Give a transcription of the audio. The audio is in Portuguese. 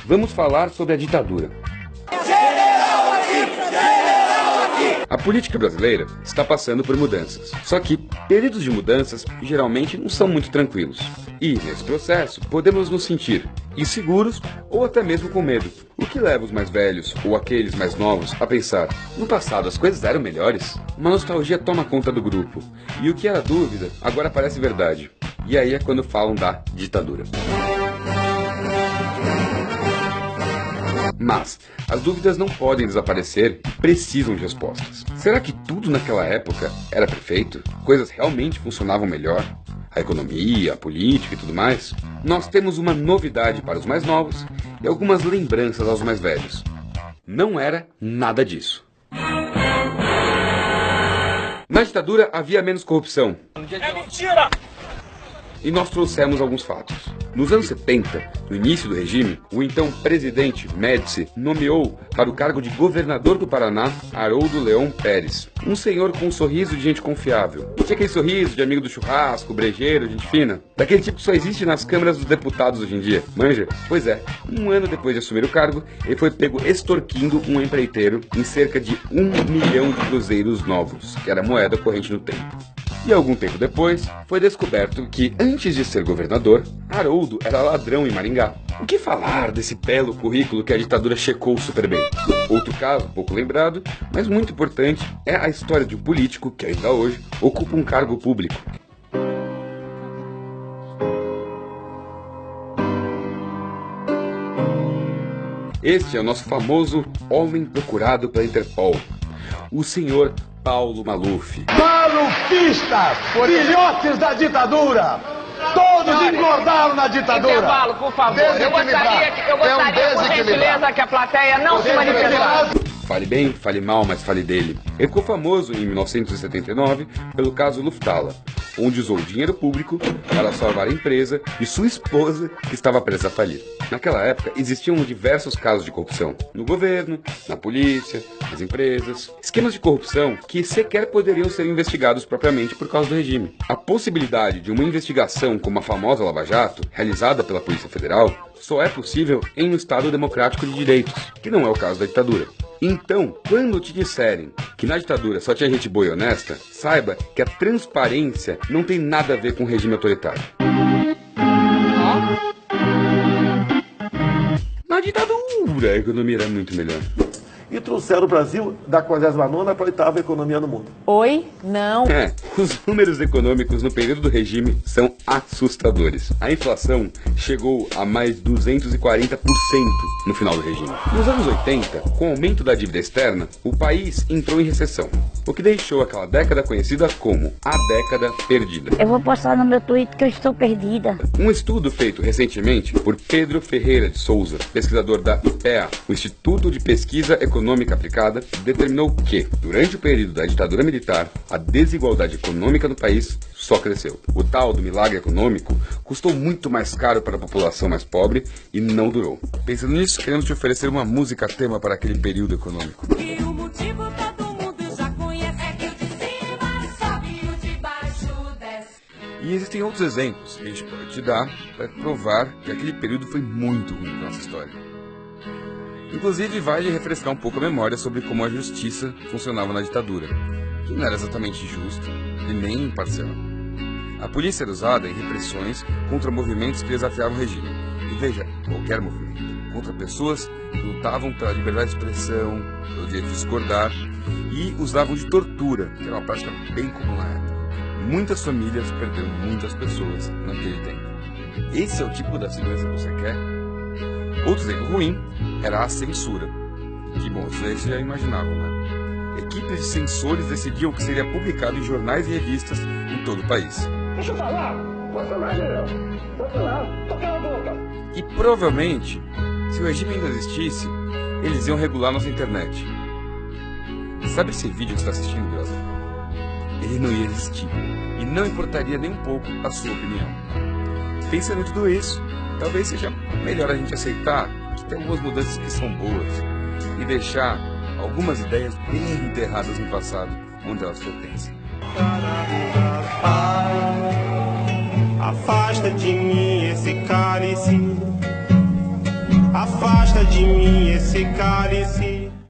vamos falar sobre a ditadura. A política brasileira está passando por mudanças. Só que períodos de mudanças geralmente não são muito tranquilos. E, nesse processo, podemos nos sentir inseguros ou até mesmo com medo. O que leva os mais velhos ou aqueles mais novos a pensar: no passado as coisas eram melhores? Uma nostalgia toma conta do grupo. E o que era dúvida agora parece verdade. E aí é quando falam da ditadura. Mas as dúvidas não podem desaparecer e precisam de respostas. Será que tudo naquela época era perfeito? Coisas realmente funcionavam melhor? A economia, a política e tudo mais? Nós temos uma novidade para os mais novos e algumas lembranças aos mais velhos. Não era nada disso. Na ditadura havia menos corrupção. É mentira! E nós trouxemos alguns fatos. Nos anos 70, no início do regime, o então presidente Médici nomeou para o cargo de governador do Paraná Haroldo Leão Pérez, um senhor com um sorriso de gente confiável. Tinha aquele sorriso de amigo do churrasco, brejeiro, gente fina, daquele tipo que só existe nas câmaras dos deputados hoje em dia, manja? Pois é, um ano depois de assumir o cargo, ele foi pego extorquindo um empreiteiro em cerca de 1 milhão de cruzeiros novos, que era moeda corrente no tempo. E algum tempo depois, foi descoberto que, antes de ser governador, Haroldo era ladrão em Maringá. O que falar desse belo currículo que a ditadura checou super bem? Outro caso, pouco lembrado, mas muito importante, é a história de um político que ainda hoje ocupa um cargo público. Este é o nosso famoso homem procurado pela Interpol, o senhor Paulo Maluf. Malufistas! Filhotes da ditadura! Todos engordaram na ditadura! Intervalo, por favor. Eu gostaria, por gentileza, que a plateia não se manifestasse. Fale bem, fale mal, mas fale dele. Ele ficou famoso em 1979 pelo caso Lufthansa, onde usou dinheiro público para salvar a empresa e sua esposa, que estava prestes a falir. Naquela época, existiam diversos casos de corrupção, no governo, na polícia, nas empresas. Esquemas de corrupção que sequer poderiam ser investigados propriamente por causa do regime. A possibilidade de uma investigação como a famosa Lava Jato, realizada pela Polícia Federal, só é possível em um Estado democrático de direitos, que não é o caso da ditadura. Então, quando te disserem que na ditadura só tinha gente boa e honesta, saiba que a transparência não tem nada a ver com o regime autoritário. Na ditadura, a economia era muito melhor. E trouxeram o Brasil da 49ª para a 8ª economia no mundo. Oi? Não. Os números econômicos no período do regime são assustadores. A inflação chegou a mais 240% no final do regime. Nos anos 80, com o aumento da dívida externa, o país entrou em recessão, o que deixou aquela década conhecida como a década perdida. Eu vou postar no meu Twitter que eu estou perdida. Um estudo feito recentemente por Pedro Ferreira de Souza, pesquisador da IPEA, o Instituto de Pesquisa Econômica Aplicada, determinou que, durante o período da ditadura militar, a desigualdade econômica no país só cresceu. O tal do milagre econômico custou muito mais caro para a população mais pobre e não durou. Pensando nisso, queremos te oferecer uma música tema para aquele período econômico. E o motivo todo mundo já conhece, é que o de cima sobe e o de baixo desce. E existem outros exemplos que a gente pode te dar para provar que aquele período foi muito ruim para nossa história. Inclusive, vale refrescar um pouco a memória sobre como a justiça funcionava na ditadura, que não era exatamente justa e nem imparcial. A polícia era usada em repressões contra movimentos que desafiavam o regime. E veja, qualquer movimento. Contra pessoas que lutavam pela liberdade de expressão, pelo direito de discordar, e usavam de tortura, que era uma prática bem comum na época. Muitas famílias perderam muitas pessoas naquele tempo. Esse é o tipo da segurança que você quer? Outro exemplo ruim era a censura. Que bom, isso aí você já imaginava, né? Equipes de censores decidiam o que seria publicado em jornais e revistas em todo o país. Deixa eu falar! Posso falar, General? Posso falar? Toca a boca! E provavelmente, se o regime ainda existisse, eles iam regular nossa internet. Sabe esse vídeo que você está assistindo, Deus? Ele não ia existir. E não importaria nem um pouco a sua opinião. Pensando em tudo isso, talvez seja melhor a gente aceitar que tem algumas mudanças que são boas e deixar algumas ideias bem enterradas no passado, onde elas pertencem. Afasta de mim esse cálice, Afasta de mim esse cara.